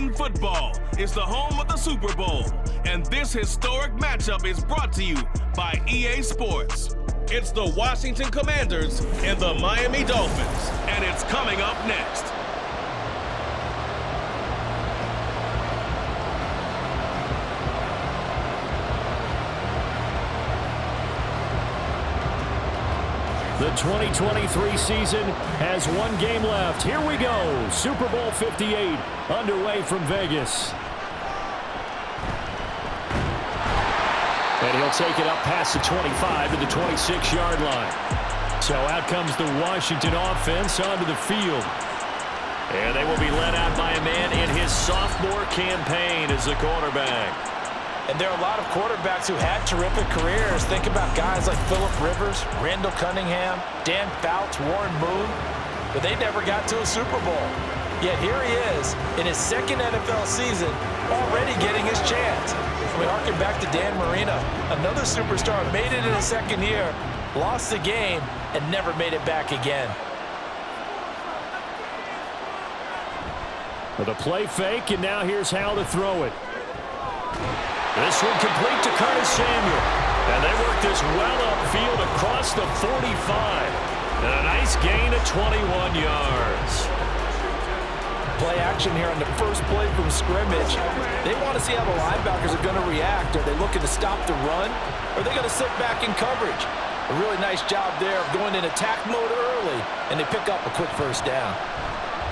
Washington football is the home of the Super Bowl, and this historic matchup is brought to you by EA Sports. It's the Washington Commanders and the Miami Dolphins, and it's coming up next. The 2023 season has one game left. Here we go. Super Bowl 58 underway from Vegas. And he'll take it up past the 25 to the 26-yard line. So out comes the Washington offense onto the field. And they will be led out by a man in his sophomore campaign as the quarterback. And there are a lot of quarterbacks who had terrific careers. Think about guys like Phillip Rivers, Randall Cunningham, Dan Fouts, Warren Moon. But they never got to a Super Bowl. Yet here he is in his second NFL season, already getting his chance. We harken back to Dan Marino, another superstar, made it in his second year, lost the game, and never made it back again. With a play fake, and now here's how to throw it. This one complete to Curtis Samuel. And they work this well upfield across the 45. And a nice gain of 21 yards. Play action here on the first play from scrimmage. They want to see how the linebackers are going to react. Are they looking to stop the run? Or are they going to sit back in coverage? A really nice job there of going in attack mode early. And they pick up a quick first down.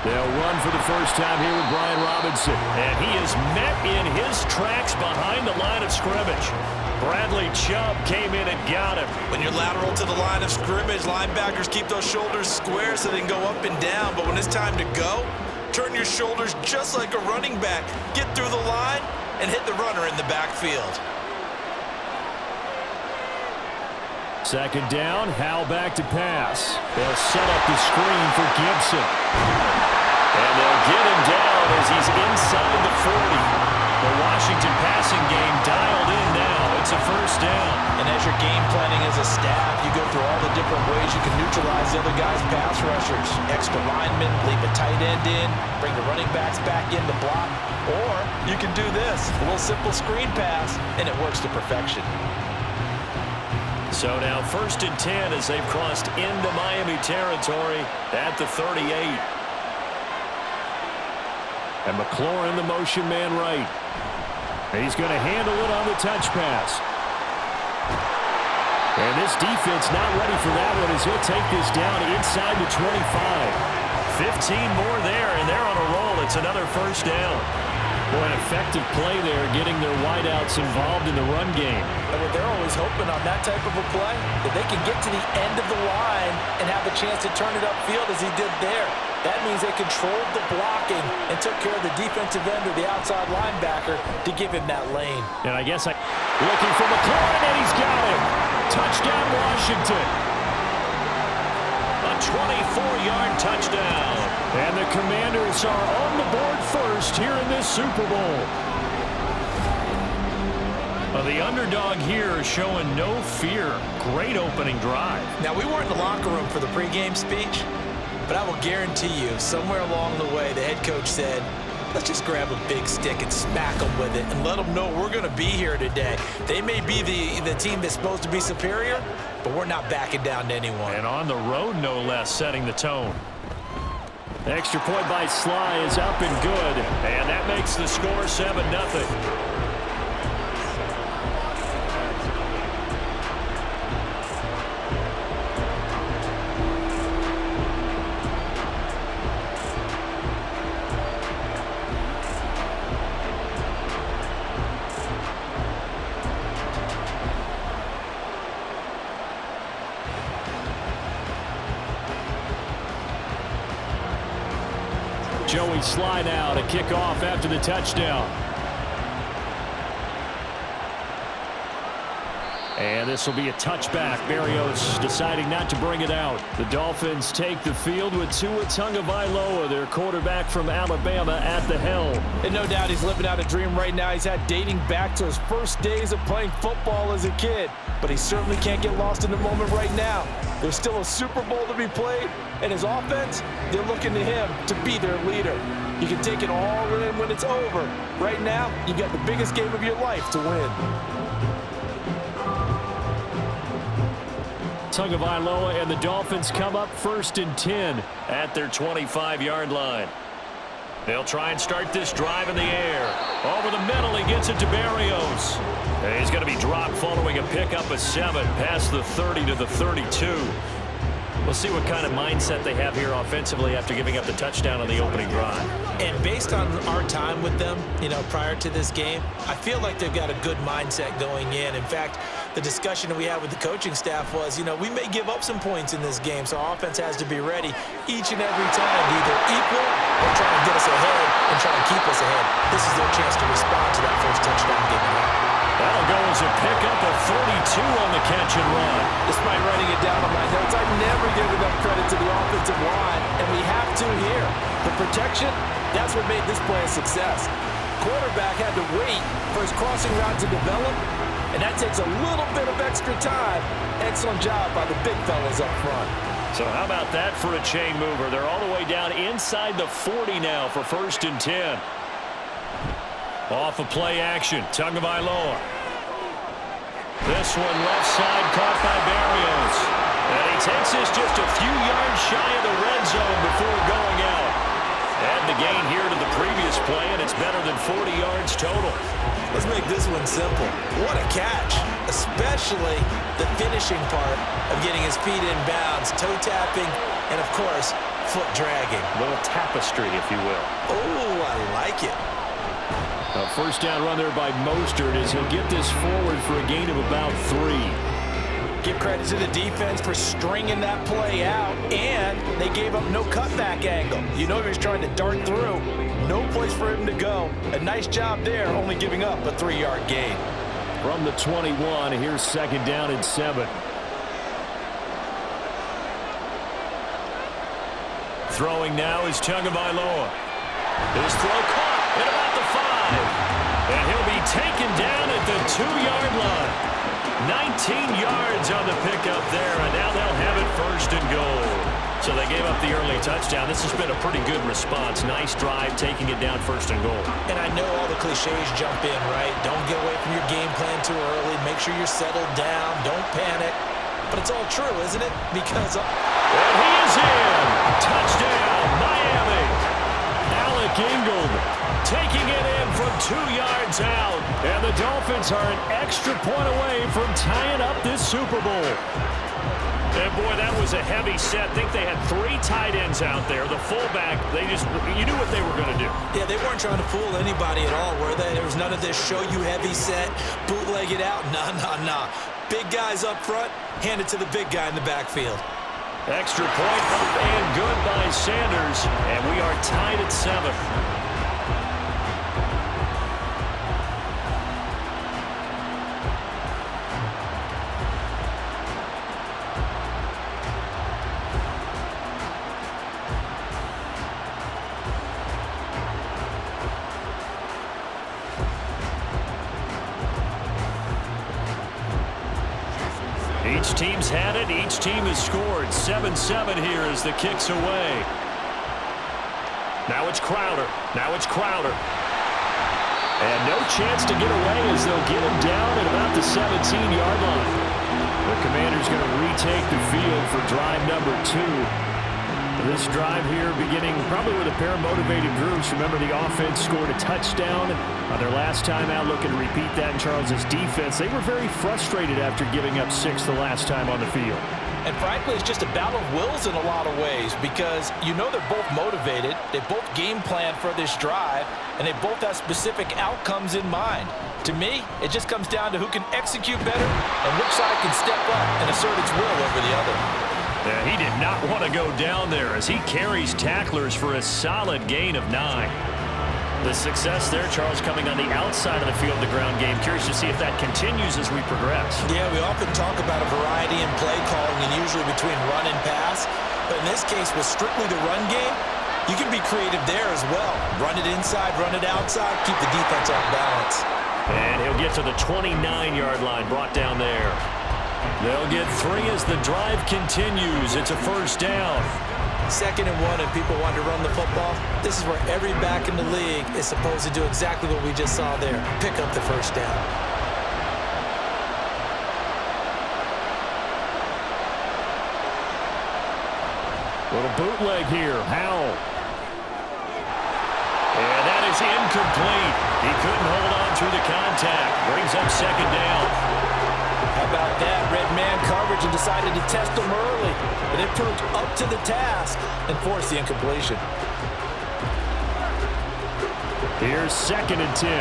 They'll run for the first time here with Brian Robinson. And he is met in his tracks behind the line of scrimmage. Bradley Chubb came in and got him. When you're lateral to the line of scrimmage, linebackers keep those shoulders square so they can go up and down. But when it's time to go, turn your shoulders just like a running back. Get through the line and hit the runner in the backfield. Second down, Howell back to pass. They'll set up the screen for Gibson. And they'll get him down as he's inside the 40. The Washington passing game dialed in now. It's a first down. And as you're game planning as a staff, you go through all the different ways you can neutralize the other guy's pass rushers. Extra linemen, leave a tight end in, bring the running backs back in to block. Or you can do this, a little simple screen pass, and it works to perfection. So now 1st and 10 as they've crossed into Miami territory at the 38. And McLaurin, the motion man right. He's going to handle it on the touch pass. And this defense not ready for that one as he'll take this down inside the 25. 15 more there, and they're on a roll. It's another first down. Boy, an effective play there, getting their wideouts involved in the run game. And what they're always hoping on that type of a play, that they can get to the end of the line and have a chance to turn it upfield as he did there. That means they controlled the blocking and took care of the defensive end or the outside linebacker to give him that lane. And I guess looking for McLaurin, and he's got him. Touchdown, Washington. A 24-yard touchdown. And the Commanders are on the board first here in this Super Bowl. Well, the underdog here is showing no fear. Great opening drive. Now, we weren't in the locker room for the pregame speech, but I will guarantee you, somewhere along the way, the head coach said, let's just grab a big stick and smack them with it and let them know we're going to be here today. They may be the team that's supposed to be superior, but we're not backing down to anyone. And on the road, no less, setting the tone. Extra point by Sly is up and good, and that makes the score 7-0. Joey Sly now to kick off after the touchdown. And this will be a touchback. Berrios deciding not to bring it out. The Dolphins take the field with Tua Tagovailoa, their quarterback from Alabama, at the helm. And no doubt he's living out a dream right now he's had dating back to his first days of playing football as a kid. But he certainly can't get lost in the moment right now. There's still a Super Bowl to be played, and his offense, they're looking to him to be their leader. You can take it all in when it's over. Right now, you've got the biggest game of your life to win. Tagovailoa and the Dolphins come up 1st and 10 at their 25-yard line. They'll try and start this drive in the air. Over the middle, he gets it to Berrios. And he's going to be dropped following a pickup of 7 past the 30 to the 32. We'll see what kind of mindset they have here offensively after giving up the touchdown on the opening drive. And based on our time with them, prior to this game, I feel like they've got a good mindset going in. In fact, the discussion that we had with the coaching staff was, we may give up some points in this game, so our offense has to be ready each and every time to either equal or try and get us ahead and try and keep us ahead. This is their chance to respond to that first touchdown given up. That'll go as a pickup of 42 on the catch and run. Despite writing it down on my notes, I never give enough credit to the offensive line, and we have to here. The protection, that's what made this play a success. Quarterback had to wait for his crossing route to develop, and that takes a little bit of extra time. Excellent job by the big fellas up front. So how about that for a chain mover? They're all the way down inside the 40 now for 1st and 10. Off of play action, Tagovailoa. This one left side caught by Berrios. And he takes this just a few yards shy of the red zone before going out. Add the gain here to the previous play, and it's better than 40 yards total. Let's make this one simple. What a catch, especially the finishing part of getting his feet in bounds, toe tapping, and of course, foot dragging. A little tapestry, if you will. Oh, I like it. A first down run there by Mostert as he'll get this forward for a gain of about 3. Give credit to the defense for stringing that play out, and they gave up no cutback angle. He was trying to dart through. No place for him to go. A nice job there, only giving up a 3-yard gain. From the 21, here's 2nd down and 7. Throwing now is Tagovailoa. His throw caught at about the 5. And he'll be taken down at the 2-yard line. 19 yards on the pickup there, and now they'll have it 1st and goal. So they gave up the early touchdown. This has been a pretty good response. Nice drive, taking it down 1st and goal. And I know all the cliches jump in, right? Don't get away from your game plan too early. Make sure you're settled down. Don't panic. But it's all true, isn't it? Because... And he is in! Touchdown, Miami! Alec Ingold taking it in from 2 yards out. And the Dolphins are an extra point away from tying up this Super Bowl. And boy, that was a heavy set. I think they had 3 tight ends out there. The fullback, you knew what they were going to do. Yeah, they weren't trying to fool anybody at all, were they? There was none of this show you heavy set, bootleg it out. Nah. Big guys up front, hand it to the big guy in the backfield. Extra point up and good by Sanders. And we are tied at 7. Each team's had it. Each team has scored. 7-7 here as the kick's away. Now it's Crowder. And no chance to get away as they'll get him down at about the 17-yard line. The Commanders going to retake the field for drive number 2. This drive here beginning probably with a pair of motivated groups. Remember, the offense scored a touchdown on their last time out, looking to repeat that in Charles's defense. They were very frustrated after giving up 6 the last time on the field. And frankly, it's just a battle of wills in a lot of ways because they're both motivated, they both game plan for this drive, and they both have specific outcomes in mind. To me, it just comes down to who can execute better and which side can step up and assert its will over the other. Yeah, he did not want to go down there as he carries tacklers for a solid gain of 9. The success there, Charles, coming on the outside of the field, the ground game. Curious to see if that continues as we progress. Yeah, we often talk about a variety in play calling and usually between run and pass. But in this case, with strictly the run game, you can be creative there as well. Run it inside, run it outside, keep the defense off balance. And he'll get to the 29-yard line, brought down there. They'll get 3 as the drive continues. It's a first down. 2nd and 1 and people want to run the football. This is where every back in the league is supposed to do exactly what we just saw there. Pick up the first down. Little bootleg here. Howell. And that is incomplete. He couldn't hold on through the contact. Brings up 2nd down. How about that? Red man coverage and decided to test him early. But it proved up to the task and forced the incompletion. Here's 2nd and 10.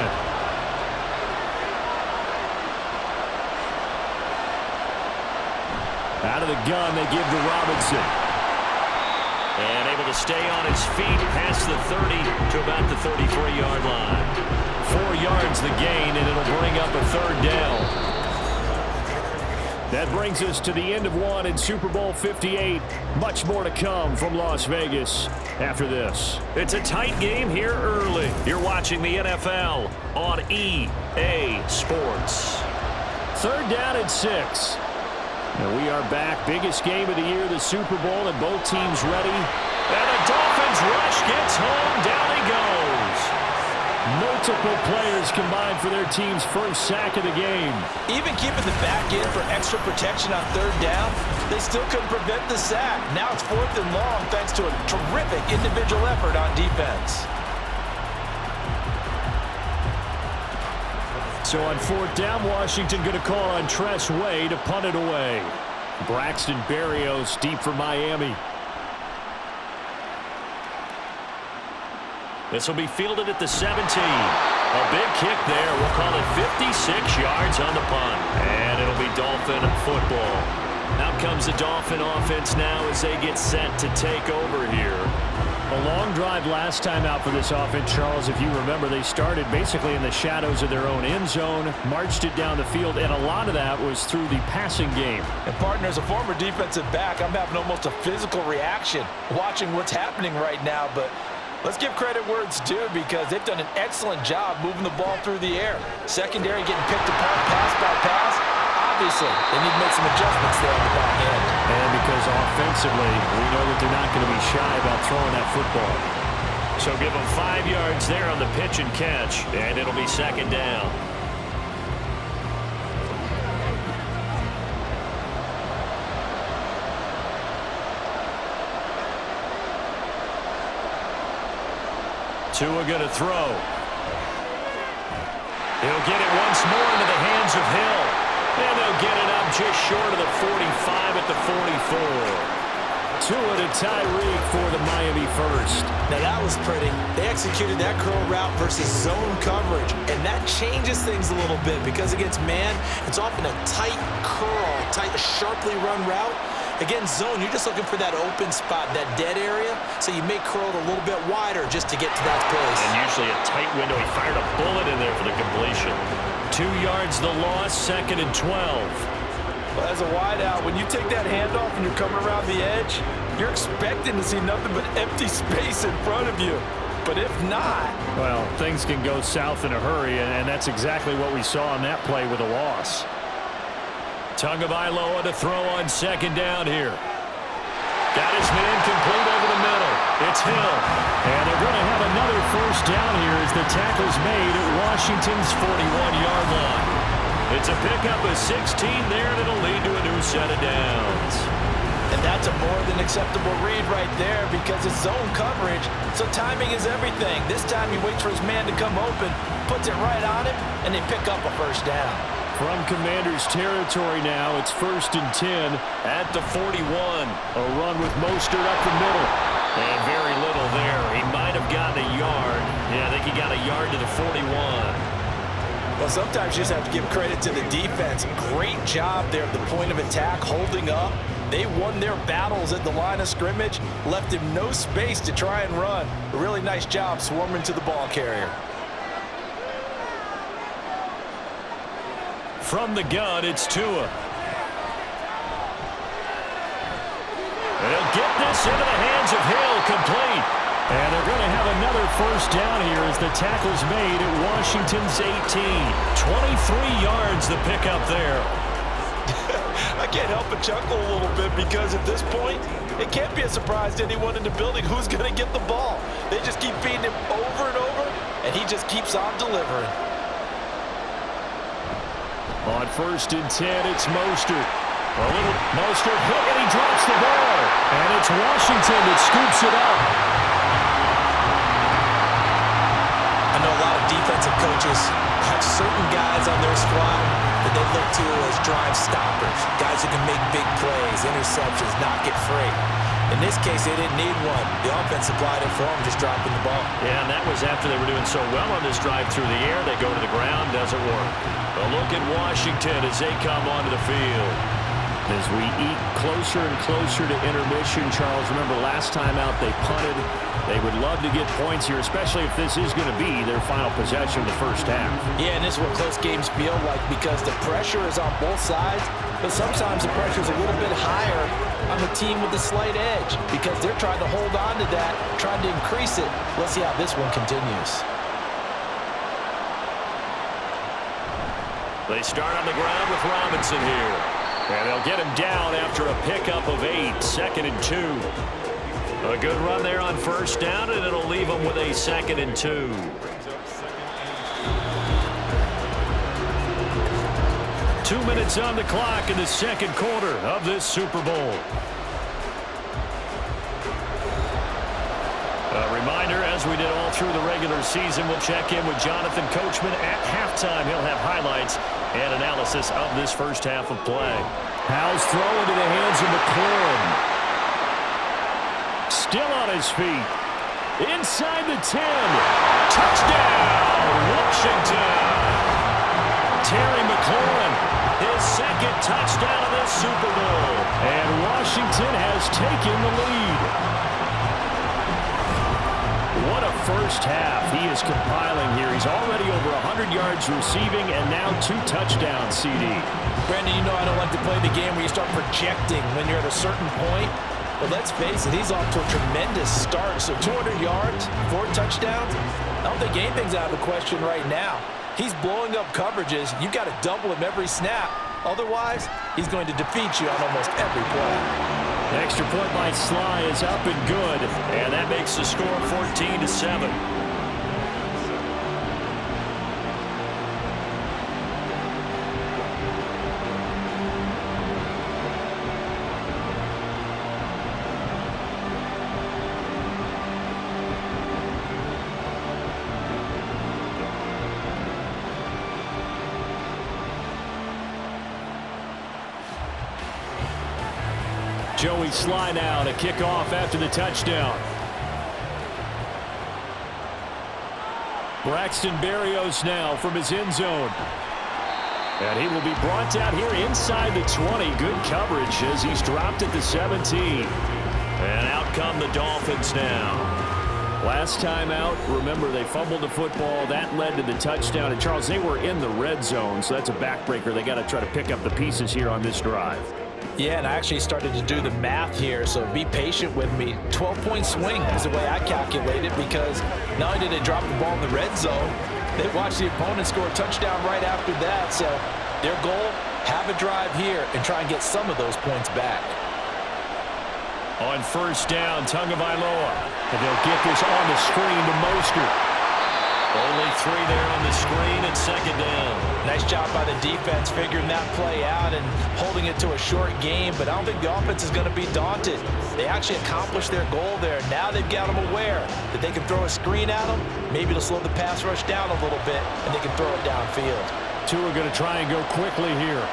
Out of the gun, they give to Robinson. And able to stay on his feet past the 30 to about the 33-yard line. 4 yards the gain, and it'll bring up a 3rd down. That brings us to the end of 1 in Super Bowl 58. Much more to come from Las Vegas after this. It's a tight game here early. You're watching the NFL on EA Sports. 3rd down and 6. And we are back. Biggest game of the year, the Super Bowl, and both teams ready. And the Dolphins rush gets home. Down he goes. Multiple players combined for their team's first sack of the game. Even keeping the back in for extra protection on 3rd down, they still couldn't prevent the sack. Now it's 4th and long thanks to a terrific individual effort on defense. So on 4th down, Washington going to call on Tress Way to punt it away. Braxton Berrios deep for Miami. This will be fielded at the 17. A big kick there. We'll call it 56 yards on the punt. And it'll be Dolphin football. Out comes the Dolphin offense now as they get set to take over here. A long drive last time out for this offense, Charles. If you remember, they started basically in the shadows of their own end zone, marched it down the field, and a lot of that was through the passing game. And partner, as a former defensive back, I'm having almost a physical reaction watching what's happening right now, but let's give credit where it's due because they've done an excellent job moving the ball through the air. Secondary getting picked apart pass by pass. Obviously, they need to make some adjustments there on the back end. And because offensively, we know that they're not going to be shy about throwing that football. So give them 5 yards there on the pitch and catch, and it'll be 2nd down. Tua going to throw. He'll get it once more into the hands of Hill. And they'll get it up just short of the 45 at the 44. Tua to Tyreek for the Miami first. Now that was pretty. They executed that curl route versus zone coverage. And that changes things a little bit because against man, it's often a tight curl, tight, sharply run route. Against zone, you're just looking for that open spot, that dead area, so you may curl it a little bit wider just to get to that place. And usually a tight window. He fired a bullet in there for the completion. 2 yards the loss, 2nd and 12. Well, as a wideout, when you take that handoff and you're coming around the edge, you're expecting to see nothing but empty space in front of you. But if not... well, things can go south in a hurry, and that's exactly what we saw on that play with a loss. Tagovailoa to throw on 2nd down here. Got his man complete over the middle. It's Hill. And they're going to have another first down here as the tackle's made at Washington's 41-yard line. It's a pickup of 16 there, and it'll lead to a new set of downs. And that's a more than acceptable read right there because it's zone coverage, so timing is everything. This time he waits for his man to come open, puts it right on him, and they pick up a first down. From Commanders territory now, it's 1st and 10 at the 41. A run with Mostert up the middle. And very little there. He might have gotten a yard. Yeah, I think he got a yard to the 41. Well, sometimes you just have to give credit to the defense. Great job there at the point of attack, holding up. They won their battles at the line of scrimmage, left him no space to try and run. A really nice job swarming to the ball carrier. From the gun, it's Tua. They'll get this into the hands of Hill, complete. And they're going to have another first down here as the tackle's made at Washington's 18. 23 yards the pickup there. I can't help but chuckle a little bit because at this point, it can't be a surprise to anyone in the building who's going to get the ball. They just keep feeding him over and over, and he just keeps on delivering. On 1st and 10, it's Mostert. A little Mostert hit, and he drops the ball. And it's Washington that scoops it up. I know a lot of defensive coaches have certain guys on their squad that they look to as drive stoppers, guys who can make big plays, interceptions, not get free. In this case, they didn't need one. The offense supplied it for them, just dropping the ball. Yeah, and that was after they were doing so well on this drive through the air. They go to the ground, doesn't work. A look at Washington as they come onto the field. As we eat closer and closer to intermission, Charles, remember last time out they punted. They would love to get points here, especially if this is going to be their final possession of the first half. Yeah, and this is what close games feel like because the pressure is on both sides, but sometimes the pressure is a little bit higher on the team with the slight edge because they're trying to hold on to that, trying to increase it. Let's see how this one continues. They start on the ground with Robinson here. And they'll get him down after a pickup of 8, 2nd and 2. A good run there on first down, and it'll leave them with a 2nd and 2. Two minutes on the clock in the second quarter of this Super Bowl. A reminder, as we did all through the regular season, we'll check in with Jonathan Coachman at halftime. He'll have highlights and analysis of this first half of play. Howell's throw into the hands of McLaurin. Still on his feet. Inside the 10. Touchdown, Washington. Terry McLaurin, his 2nd touchdown of this Super Bowl. And Washington has taken the lead. What a first half he is compiling here. He's already over 100 yards receiving and now 2 touchdowns, CD. Brandon, you know I don't like to play the game where you start projecting when you're at a certain point. But let's face it, he's off to a tremendous start. So 200 yards, 4 touchdowns. I don't think anything's out of the question right now. He's blowing up coverages. You've got to double him every snap. Otherwise, he's going to defeat you on almost every play. Extra point by Sly is up and good, and that makes the score 14-7. Joey Sly now to kick off after the touchdown. Braxton Berrios now from his end zone. And he will be brought down here inside the 20. Good coverage as he's dropped at the 17. And out come the Dolphins now. Last time out, remember, they fumbled the football. That led to the touchdown. And, Charles, they were in the red zone, so that's a backbreaker. They got to try to pick up the pieces here on this drive. Yeah, and I actually started to do the math here, so be patient with me. 12-point swing is the way I calculate it because not only did they drop the ball in the red zone, they watched the opponent score a touchdown right after that. So their goal, have a drive here and try and get some of those points back. On first down, Tagovailoa. And they'll get this on the screen to Mostert. Only 3 there on the screen and 2nd down. Nice job by the defense figuring that play out and holding it to a short game, but I don't think the offense is going to be daunted. They actually accomplished their goal there. Now they've got them aware that they can throw a screen at them. Maybe it'll slow the pass rush down a little bit, and they can throw it downfield. Two are going to try and go quickly here.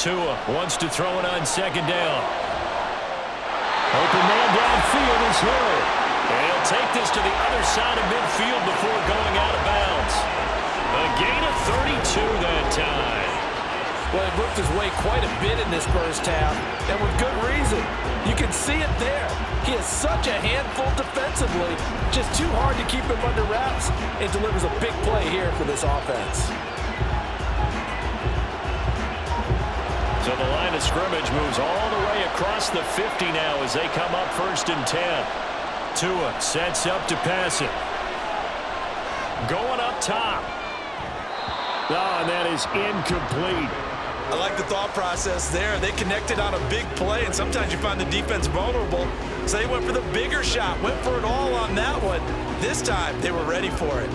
Tua wants to throw it on 2nd down. Open man downfield is Hill. And he'll take this to the other side of midfield before going out of bounds. A A gain of 32 that time. Well, he worked his way quite a bit in this first half, and with good reason. You can see it there. He is such a handful defensively, just too hard to keep him under wraps, and delivers a big play here for this offense. So the line of scrimmage moves all the way across the 50 now as they come up 1st and 10. Tua sets up to pass it. Going up top. Oh, and that is incomplete. I like the thought process there. They connected on a big play, and sometimes you find the defense vulnerable. So they went for the bigger shot, went for it all on that one. This time, they were ready for it.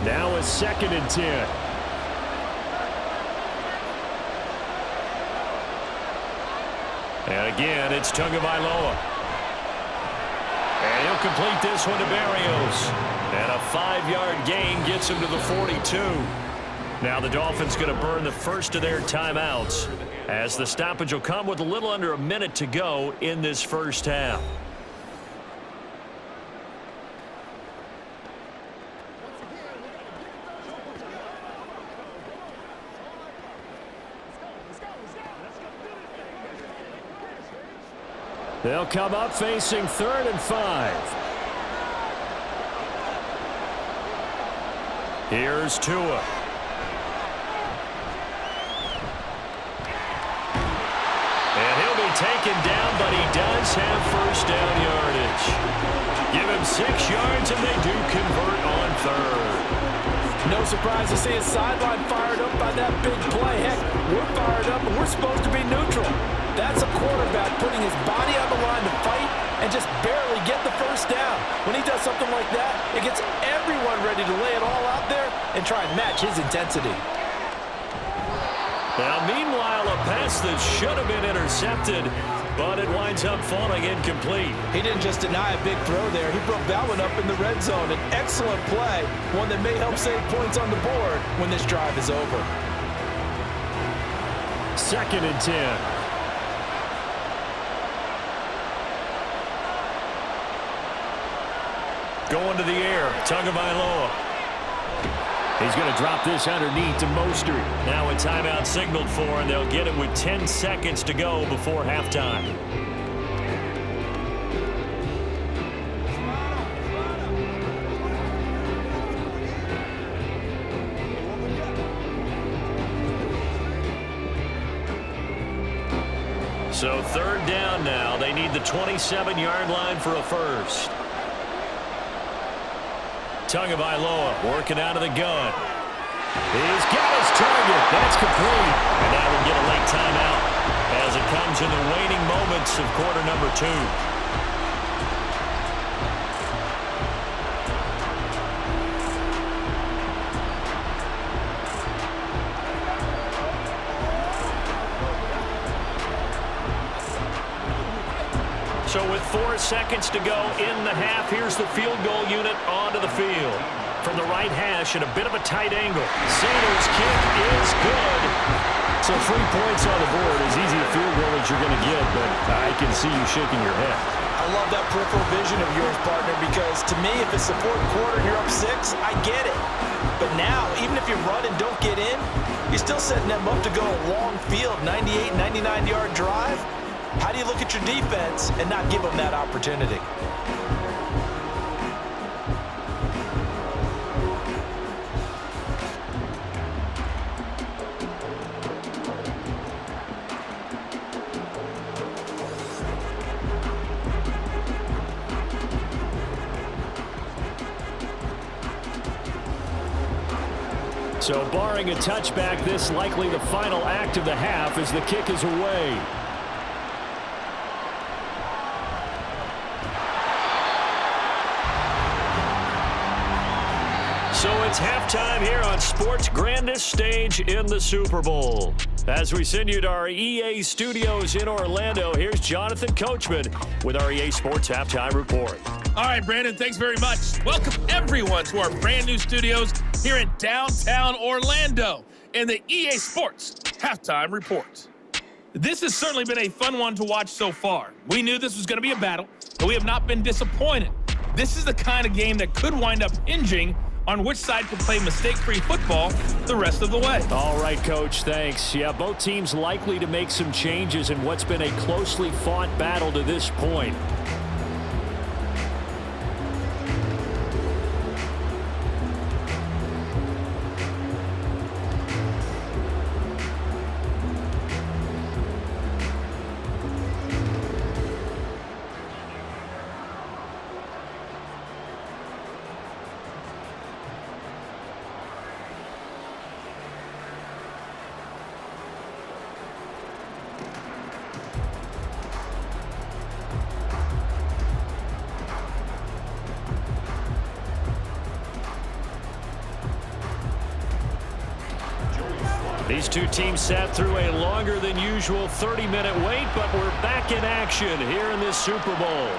Now a 2nd and 10. And again, it's Tagovailoa. And he'll complete this one to Barrios. And a 5-yard gain gets him to the 42. Now the Dolphins going to burn the first of their timeouts as the stoppage will come with a little under a minute to go in this first half. They'll come up facing 3rd and 5. Here's Tua. And he'll be taken down, but he does have first down yardage. Give him 6 yards, and they do convert on 3rd. No surprise to see his sideline fired up by that big play. Heck, we're fired up, and we're supposed to be neutral. That's a quarterback putting his body on the line to fight and just barely get the first down. When he does something like that, it gets everyone ready to lay it all out there and try and match his intensity. Now, meanwhile, a pass that should have been intercepted, but it winds up falling incomplete. He didn't just deny a big throw there. He broke that one up in the red zone. An excellent play, one that may help save points on the board when this drive is over. 2nd and 10. Going to the air, Tagovailoa. He's going to drop this underneath to Mostert. Now a timeout signaled for, and they'll get it with 10 seconds to go before halftime. So 3rd down now. They need the 27-yard line for a first. Tagovailoa working out of the gun. He's got his target. That's complete. And that will get a late timeout as it comes in the waning moments of quarter number 2. So with 4 seconds to go in the half, here's the field goal unit onto the field. From the right hash at a bit of a tight angle. Sanders' kick is good. So 3 points on the board, as easy a field goal as you're going to get, but I can see you shaking your head. I love that peripheral vision of yours, partner, because to me, if it's the 4th quarter and you're up 6, I get it. But now, even if you run and don't get in, you're still setting them up to go a long field, 98, 99-yard drive. How do you look at your defense and not give them that opportunity? So barring a touchback, this likely the final act of the half as the kick is away. So it's halftime here on sports' grandest stage in the Super Bowl. As we send you to our EA studios in Orlando, here's Jonathan Coachman with our EA Sports Halftime Report. All right, Brandon, thanks very much. Welcome, everyone, to our brand new studios here in downtown Orlando in the EA Sports Halftime Report. This has certainly been a fun one to watch so far. We knew this was going to be a battle, but we have not been disappointed. This is the kind of game that could wind up hinging on which side can play mistake-free football the rest of the way. All right, Coach, thanks. Yeah, both teams likely to make some changes in what's been a closely fought battle to this point. These two teams sat through a longer than usual 30-minute wait, but we're back in action here in this Super Bowl.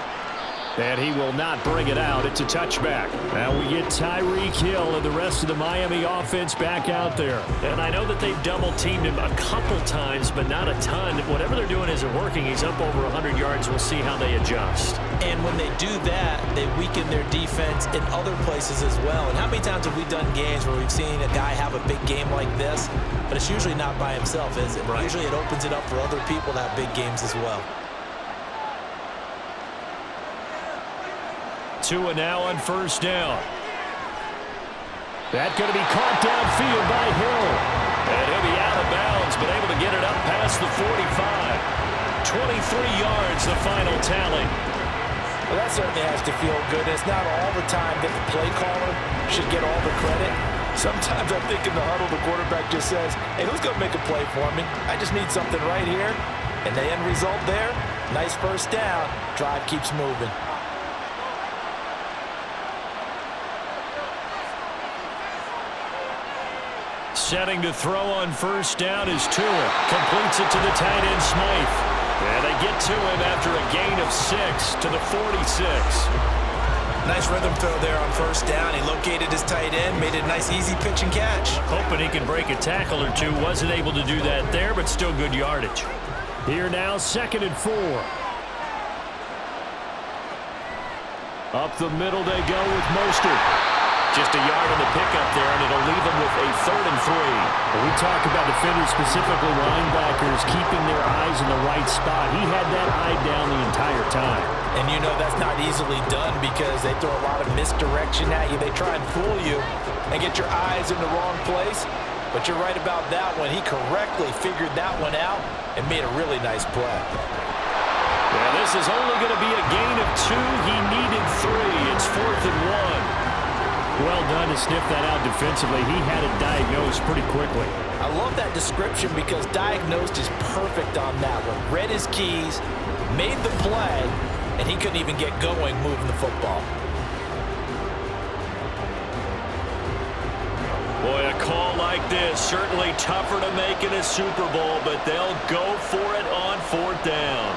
And he will not bring it out. It's a touchback. Now we get Tyreek Hill and the rest of the Miami offense back out there. And I know that they've double-teamed him a couple times, but not a ton. Whatever they're doing isn't working. He's up over 100 yards. We'll see how they adjust. And when they do that, they weaken their defense in other places as well. And how many times have we done games where we've seen a guy have a big game like this, but it's usually not by himself, is it? Right. Usually it opens it up for other people to have big games as well. Tua now on first down. That's going to be caught downfield by Hill. And he'll be out of bounds, but able to get it up past the 45. 23 yards, the final tally. Well, that certainly has to feel good. It's not all the time that the play caller should get all the credit. Sometimes I think in the huddle, the quarterback just says, hey, who's going to make a play for me? I just need something right here. And the end result there, nice first down. Drive keeps moving. Setting to throw on first down is Tua. Completes it to the tight end, Smythe. And they get to him after a gain of 6 to the 46. Nice rhythm throw there on first down. He located his tight end, made it a nice easy pitch and catch. Hoping he can break a tackle or two. Wasn't able to do that there, but still good yardage. Here now, 2nd and 4. Up the middle they go with Mostert. Just a yard on the pickup there, and it'll leave them with a 3rd and 3. When we talk about defenders, specifically linebackers, keeping their eyes in the right spot. He had that eye down the entire time. And you know that's not easily done because they throw a lot of misdirection at you. They try and fool you and get your eyes in the wrong place. But you're right about that one. He correctly figured that one out and made a really nice play. Yeah, this is only going to be a gain of 2. He needed 3. It's 4th and 1. Well done to sniff that out defensively. He had it diagnosed pretty quickly. I love that description because diagnosed is perfect on that one. Read his keys, made the play, and he couldn't even get going moving the football. Boy, a call like this, certainly tougher to make in a Super Bowl, but they'll go for it on 4th down.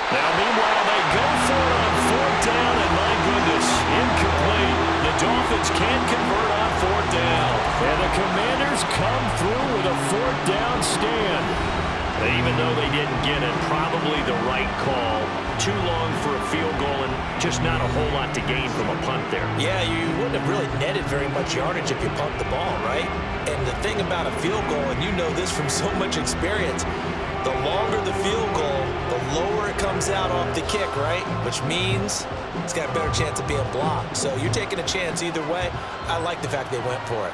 Now, meanwhile, they go for it on 4th down, and my goodness, incomplete. The Dolphins can't convert on 4th down. And the Commanders come through with a 4th down stand. Even though they didn't get it, probably the right call. Too long for a field goal and just not a whole lot to gain from a punt there. Yeah, you wouldn't have really netted very much yardage if you punt the ball, right? And the thing about a field goal, and you know this from so much experience, the longer the field goal, the lower it comes out off the kick, right? Which means it's got a better chance of being blocked. So you're taking a chance either way. I like the fact they went for it.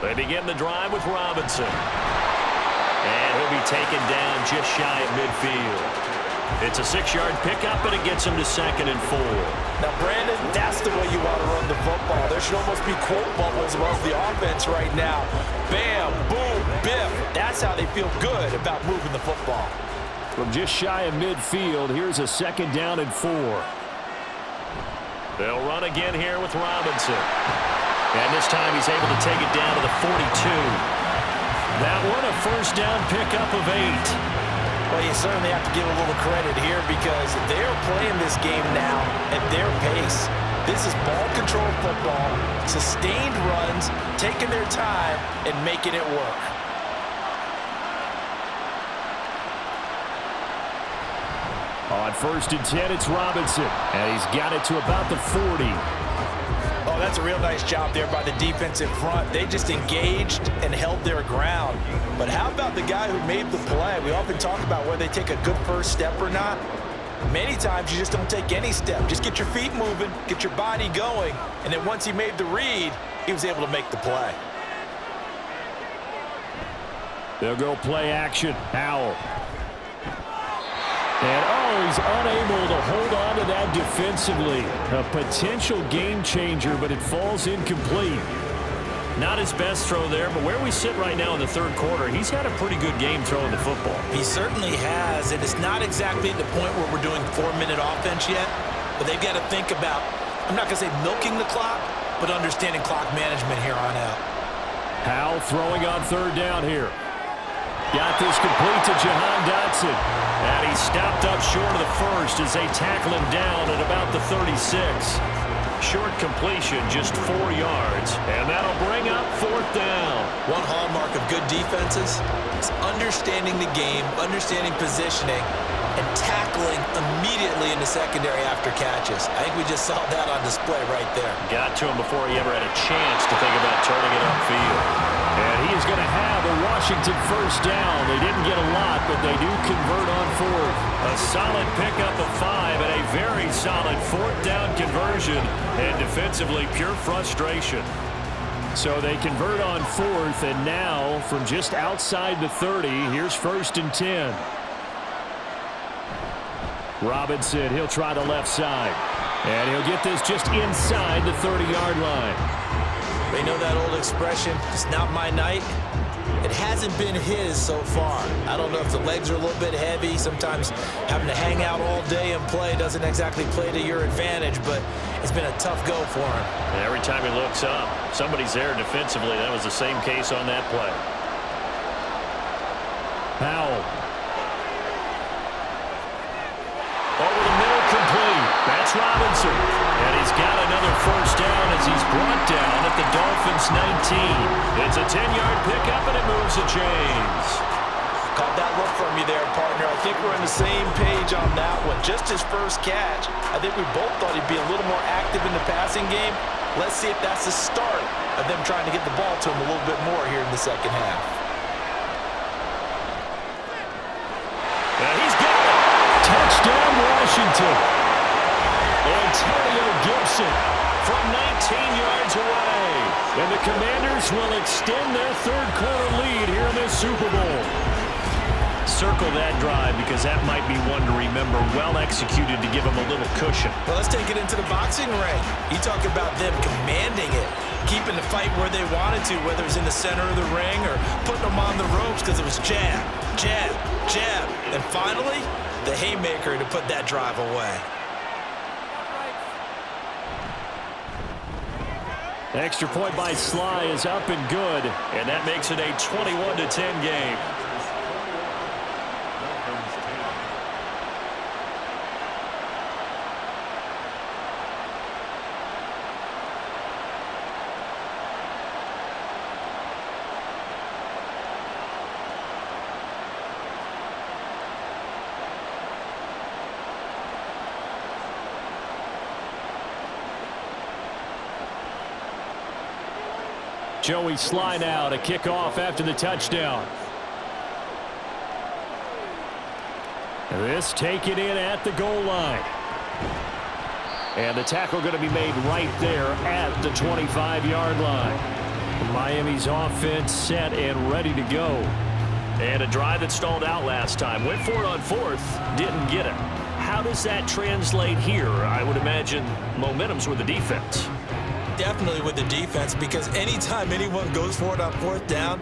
They begin the drive with Robinson. And he'll be taken down just shy of midfield. It's a 6-yard pickup, and it gets him to 2nd and 4. Now, Brandon, that's the way you want to run the football. There should almost be quote bubbles above the offense right now. Bam, boom, biff. That's how they feel good about moving the football. From just shy of midfield, here's a 2nd down and 4. They'll run again here with Robinson. And this time he's able to take it down to the 42. That one a first down pickup of 8. Well, you certainly have to give a little credit here because they're playing this game now at their pace. This is ball control football, sustained runs, taking their time, and making it work. On 1st and 10, it's Robinson, and he's got it to about the 40. Oh, that's a real nice job there by the defense in front. They just engaged and held their ground. But how about the guy who made the play? We often talk about whether they take a good first step or not. Many times you just don't take any step. Just get your feet moving, get your body going, and then once he made the read, he was able to make the play. They'll go play action. Howell. And, he's unable to hold on to that defensively. A potential game changer, but it falls incomplete. Not his best throw there, but where we sit right now in the third quarter, he's had a pretty good game throwing the football. He certainly has, and it's not exactly at the point where we're doing 4-minute offense yet, but they've got to think about, I'm not going to say milking the clock, but understanding clock management here on out. Howell throwing on 3rd down here. Got this complete to Jahan Dotson. And he stopped up short of the first as they tackle him down at about the 36. Short completion, just 4 yards. And that'll bring up 4th down. One hallmark of good defenses is understanding the game, understanding positioning, and tackling immediately in the secondary after catches. I think we just saw that on display right there. Got to him before he ever had a chance to think about turning it upfield. And he is going to have a Washington 1st down. They didn't get a lot, but they do convert on 4th. A solid pickup of 5 and a very solid 4th down conversion. And defensively, pure frustration. So they convert on 4th, and now from just outside the 30, here's 1st and 10. Robinson, he'll try the left side. And he'll get this just inside the 30-yard line. They know that old expression, it's not my night. It hasn't been his so far. I don't know if the legs are a little bit heavy. Sometimes having to hang out all day and play doesn't exactly play to your advantage, but it's been a tough go for him. And every time he looks up, somebody's there defensively. That was the same case on that play. Howell. Over the middle, complete. That's Robinson. And he's got another 1st down as he's brought down at the Dolphins 19. It's a 10-yard pickup, and it moves the chains. Caught that look from you there, partner. I think we're on the same page on that one. Just his first catch. I think we both thought he'd be a little more active in the passing game. Let's see if that's the start of them trying to get the ball to him a little bit more here in the second half. And he's got it. Touchdown, Washington. Antonio Gibson from 19 yards away. And the Commanders will extend their third quarter lead here in this Super Bowl. Circle that drive because that might be one to remember. Well executed to give them a little cushion. Well, let's take it into the boxing ring. You talk about them commanding it, keeping the fight where they wanted to, whether it was in the center of the ring or putting them on the ropes because it was jab, jab, jab. And finally, the haymaker to put that drive away. Extra point by Sly is up and good, and that makes it a 21-10 game. Joey Sly now to kick off after the touchdown. This taken in at the goal line. And the tackle going to be made right there at the 25-yard line. Miami's offense set and ready to go. And a drive that stalled out last time. Went for it on 4th, didn't get it. How does that translate here? I would imagine momentum's with the defense. Definitely with the defense, because anytime anyone goes for it on 4th down,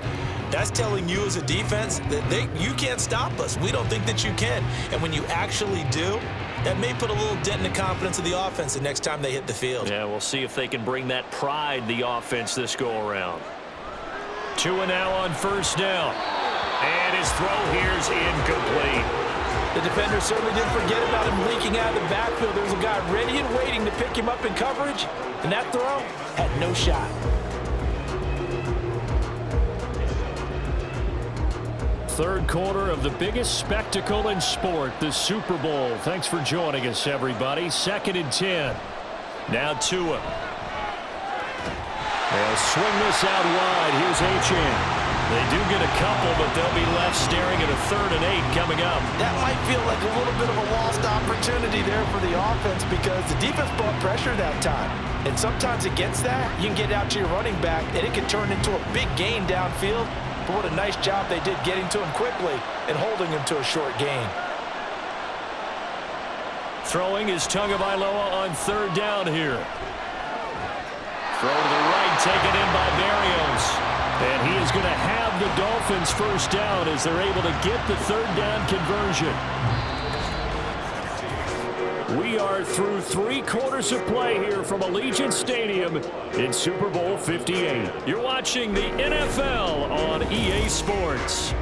that's telling you as a defense that you can't stop us. We don't think that you can. And when you actually do, that may put a little dent in the confidence of the offense the next time they hit the field. Yeah, we'll see if they can bring that pride, the offense, this go-around. 2 now on 1st down. And his throw here's incomplete. The defender certainly didn't forget about him leaking out of the backfield. There was a guy ready and waiting to pick him up in coverage, and that throw had no shot. Third quarter of the biggest spectacle in sport, the Super Bowl. Thanks for joining us, everybody. 2nd and 10. Now Tua. They'll swing this out wide. Here's Achane. They do get a couple, but they'll be left staring at a 3rd and 8 coming up. That might feel like a little bit of a lost opportunity there for the offense because the defense brought pressure that time. And sometimes against that, you can get out to your running back, and it can turn into a big gain downfield. But what a nice job they did getting to him quickly and holding him to a short gain. Throwing is Tagovailoa on 3rd down here. Throw to the right, taken in by Berrios. And he is going to have the Dolphins first down as they're able to get the 3rd down conversion. We are through 3 quarters of play here from Allegiant Stadium in Super Bowl 58. You're watching the NFL on EA Sports.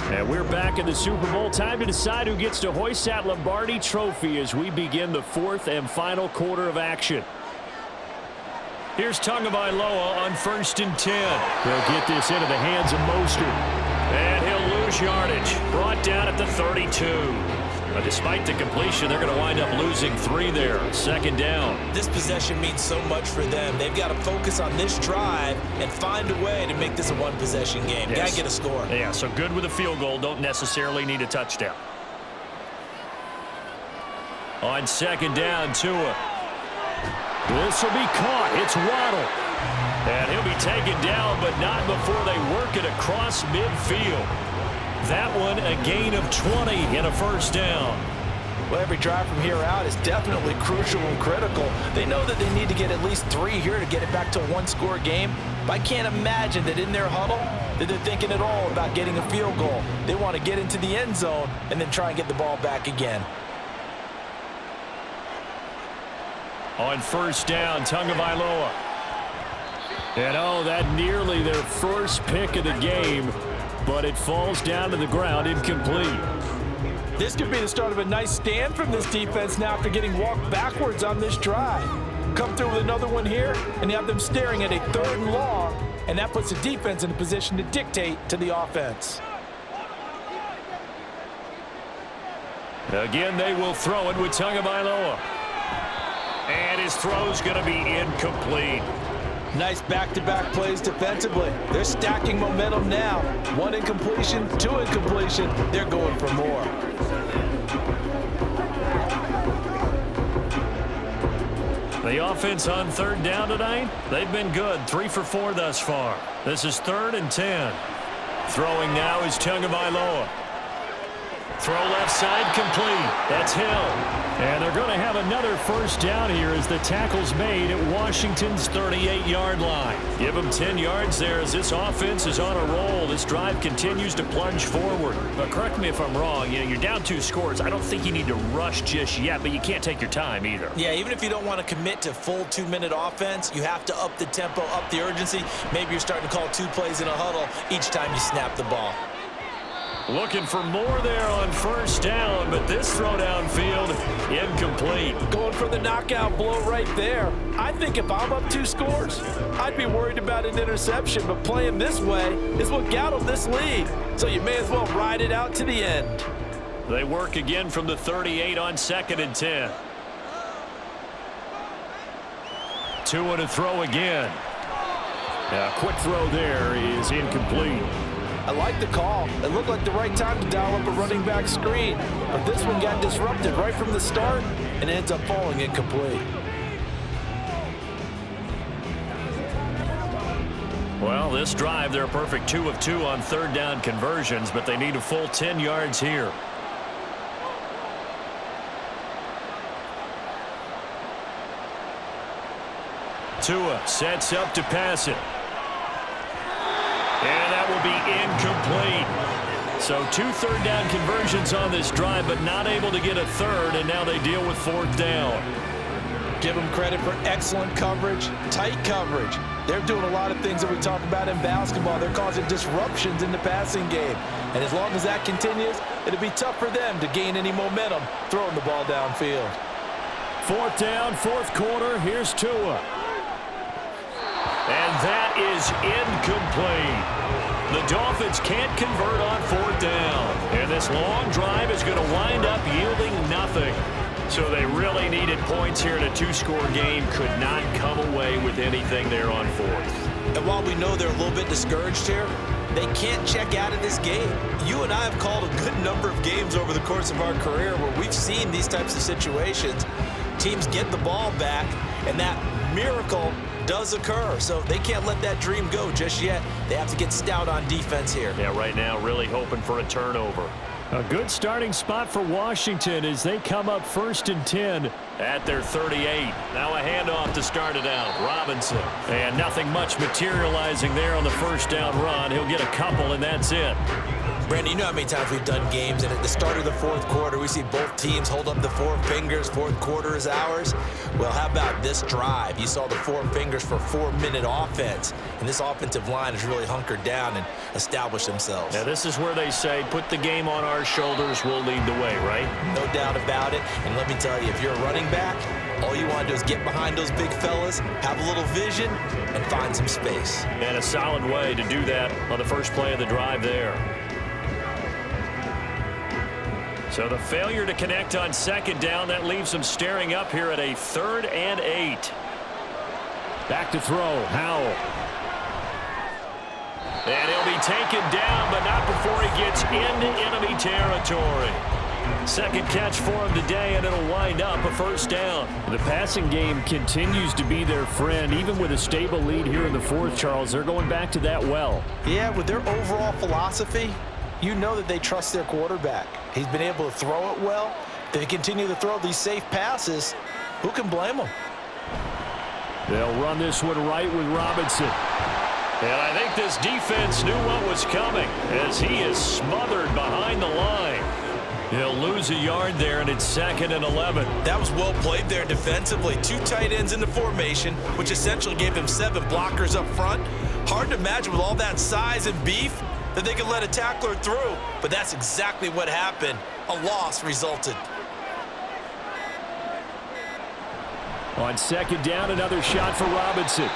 And we're back in the Super Bowl. Time to decide who gets to hoist that Lombardi trophy as we begin the 4th and final quarter of action. Here's Tagovailoa on 1st and 10. He'll get this into the hands of Mostert. And he'll lose yardage. Brought down at the 32. But despite the completion, they're going to wind up losing 3 there. 2nd down. This possession means so much for them. They've got to focus on this drive and find a way to make this a one-possession game. Yes. Got to get a score. Yeah, so good with a field goal. Don't necessarily need a touchdown. On 2nd down, Tua. This will be caught. It's Waddle. And he'll be taken down, but not before they work it across midfield. That one a gain of 20 and a 1st down. Well, every drive from here out is definitely crucial and critical. They know that they need to get at least 3 here to get it back to a 1-score game. But I can't imagine that in their huddle that they're thinking at all about getting a field goal. They want to get into the end zone and then try and get the ball back again. On 1st down, Tagovailoa. And that nearly their first pick of the game, but it falls down to the ground incomplete. This could be the start of a nice stand from this defense now after getting walked backwards on this drive. Come through with another one here, and you have them staring at a 3rd and long, and that puts the defense in a position to dictate to the offense. Again, they will throw it with Tagovailoa. And his throw's going to be incomplete. Nice back-to-back plays defensively. They're stacking momentum now. 1 incompletion, 2 incompletion. They're going for more. The offense on 3rd down tonight, they've been good. 3 for 4 thus far. This is 3rd and 10. Throwing now is Tagovailoa. Throw left side complete. That's Hill. And they're going to have another 1st down here as the tackle's made at Washington's 38-yard line. Give them 10 yards there as this offense is on a roll. This drive continues to plunge forward. But correct me if I'm wrong. You're down 2 scores. I don't think you need to rush just yet, but you can't take your time either. Yeah, even if you don't want to commit to full 2-minute offense, you have to up the tempo, up the urgency. Maybe you're starting to call 2 plays in a huddle each time you snap the ball. Looking for more there on 1st down, but this throw downfield, incomplete. Going for the knockout blow right there. I think if I'm up 2 scores, I'd be worried about an interception, but playing this way is what got them this lead. So you may as well ride it out to the end. They work again from the 38 on 2nd and 10. Tua to throw again. A quick throw there is incomplete. I like the call. It looked like the right time to dial up a running back screen. But this one got disrupted right from the start and ends up falling incomplete. Well, this drive, they're a perfect 2 of 2 on 3rd down conversions, but they need a full 10 yards here. Tua sets up to pass it. And that will be incomplete. So 2 3rd down conversions on this drive, but not able to get a 3rd, and now they deal with 4th down. Give them credit for excellent coverage, tight coverage. They're doing a lot of things that we talk about in basketball. They're causing disruptions in the passing game. And as long as that continues, it'll be tough for them to gain any momentum throwing the ball downfield. 4th down, 4th quarter. Here's Tua. And that is incomplete. The Dolphins can't convert on 4th down. And this long drive is going to wind up yielding nothing. So they really needed points here in a 2-score game. Could not come away with anything there on 4th. And while we know they're a little bit discouraged here, they can't check out of this game. You and I have called a good number of games over the course of our career where we've seen these types of situations. Teams get the ball back, and that miracle does occur. So they can't let that dream go just yet. They have to get stout on defense here. Yeah, right now really hoping for a turnover. A good starting spot for Washington as they come up 1st and 10. At their 38. Now a handoff to start it out. Robinson. And nothing much materializing there on the 1st down run. He'll get a couple, and that's it. Brandon, you know how many times we've done games, and at the start of the 4th quarter, we see both teams hold up the 4 fingers. 4th quarter is ours. Well, how about this drive? You saw the 4 fingers for 4-minute offense, and this offensive line has really hunkered down and established themselves. Now, this is where they say, put the game on our shoulders, we'll lead the way, right? No doubt about it. And let me tell you, if you're a running back, all you want to do is get behind those big fellas, have a little vision, and find some space. And a solid way to do that on the first play of the drive there. So the failure to connect on 2nd down, that leaves them staring up here at a 3rd and 8. Back to throw, Howell. And he'll be taken down, but not before he gets into enemy territory. 2nd catch for him today, and it'll wind up a 1st down. The passing game continues to be their friend. Even with a stable lead here in the 4th, Charles, they're going back to that well. Yeah, with their overall philosophy, you know that they trust their quarterback. He's been able to throw it well. They continue to throw these safe passes. Who can blame them? They'll run this one right with Robinson. And I think this defense knew what was coming as he is smothered behind the line. He'll lose a yard there, and it's 2nd and 11. That was well played there defensively. 2 tight ends in the formation, which essentially gave him 7 blockers up front. Hard to imagine with all that size and beef that they could let a tackler through, but that's exactly what happened. A loss resulted. On 2nd down, another shot for Robinson.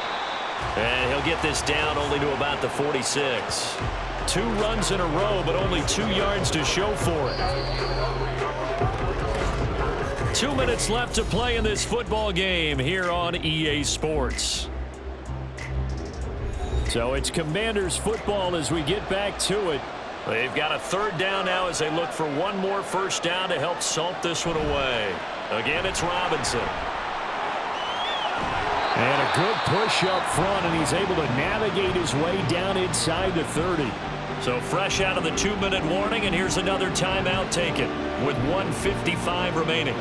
And he'll get this down only to about the 46. 2 runs in a row, but only 2 yards to show for it. 2 minutes left to play in this football game here on EA Sports. So it's Commanders football as we get back to it. They've got a 3rd down now as they look for one more 1st down to help salt this one away. Again, it's Robinson. And a good push up front, and he's able to navigate his way down inside the 30. So fresh out of the 2-minute warning, and here's another timeout taken with 1:55 remaining.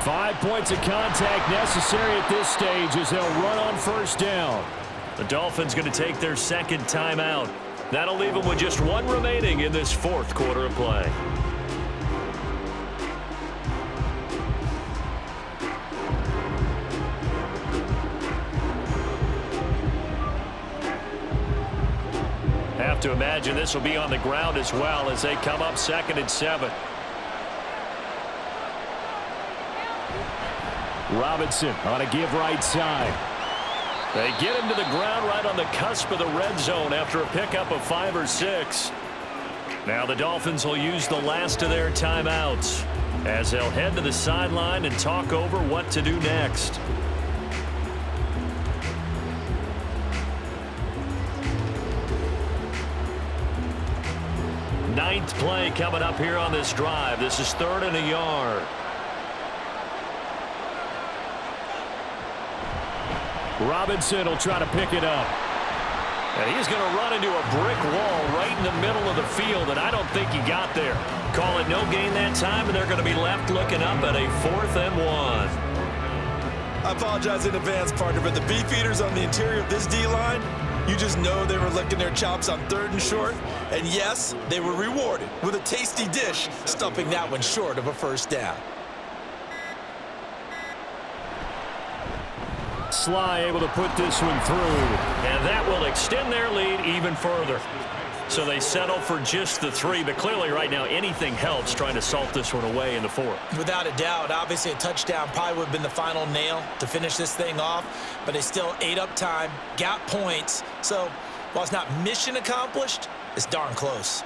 Five points of contact necessary at this stage as they'll run on 1st down. The Dolphins going to take their 2nd timeout. That'll leave them with just 1 remaining in this 4th quarter of play. Have to imagine this will be on the ground as well as they come up 2nd and 7. Robinson on a give right side. They get him to the ground right on the cusp of the red zone after a pickup of 5 or 6. Now the Dolphins will use the last of their timeouts as they'll head to the sideline and talk over what to do next. Ninth play coming up here on this drive. This is 3rd and a yard. Robinson will try to pick it up. And he's going to run into a brick wall right in the middle of the field, and I don't think he got there. Call it no gain that time, and they're going to be left looking up at a 4th and 1. I apologize in advance, partner, but the beef eaters on the interior of this D-line, you just know they were licking their chops on 3rd and short. And yes, they were rewarded with a tasty dish, stuffing that one short of a 1st down. Sly able to put this one through. And that will extend their lead even further. So they settle for just the 3, but clearly right now anything helps trying to salt this one away in the 4th. Without a doubt, obviously a touchdown probably would have been the final nail to finish this thing off, but they still ate up time, got points. So while it's not mission accomplished, it's darn close.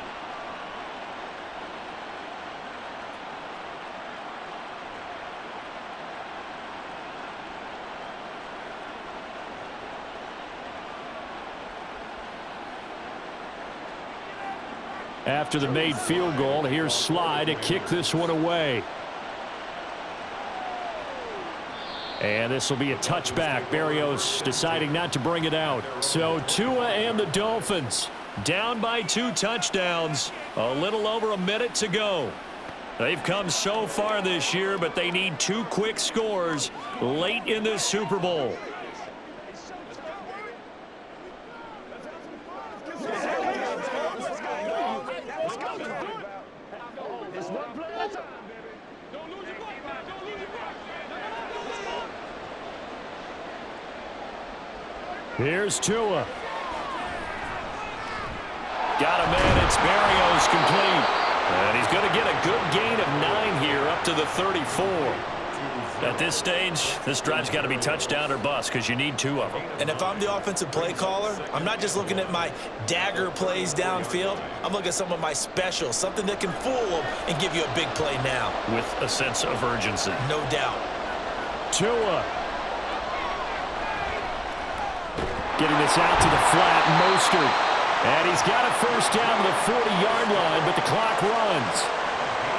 After the made field goal, here's Sly to kick this one away. And this will be a touchback. Berrios deciding not to bring it out. So Tua and the Dolphins down by 2 touchdowns. A little over a minute to go. They've come so far this year, but they need 2 quick scores late in the Super Bowl. Here's Tua. Got a man. It's Berrios complete. And he's going to get a good gain of 9 here up to the 34. At this stage, this drive's got to be touchdown or bust because you need 2 of them. And if I'm the offensive play caller, I'm not just looking at my dagger plays downfield. I'm looking at some of my specials, something that can fool them and give you a big play now. With a sense of urgency. No doubt. Tua. Getting this out to the flat, Mostert. And he's got a first down to the 40-yard line, but the clock runs.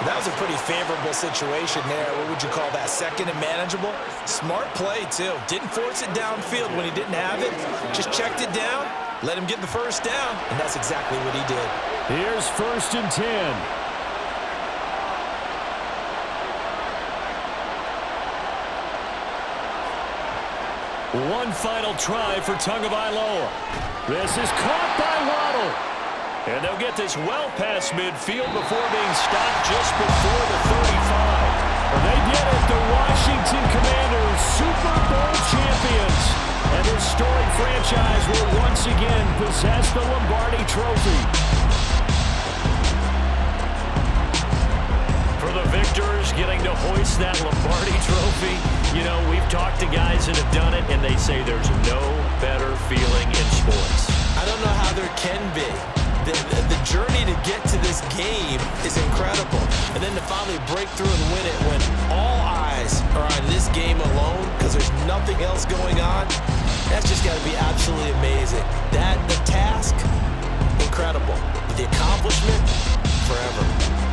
That was a pretty favorable situation there. What would you call that? Second and manageable? Smart play, too. Didn't force it downfield when he didn't have it. Just checked it down, let him get the first down, and that's exactly what he did. Here's 1st and 10. One final try for Tagovailoa. This is caught by Waddle. And they'll get this well past midfield before being stopped just before the 35. They get it, the Washington Commanders, Super Bowl champions. And this storied franchise will once again possess the Lombardi Trophy. For the victors getting to hoist that Lombardi Trophy, you know, we've talked to guys that have done it, and they say there's no better feeling in sports. I don't know how there can be. The journey to get to this game is incredible. And then to finally break through and win it when all eyes are on this game alone because there's nothing else going on, that's just got to be absolutely amazing. The task, incredible. But the accomplishment, forever.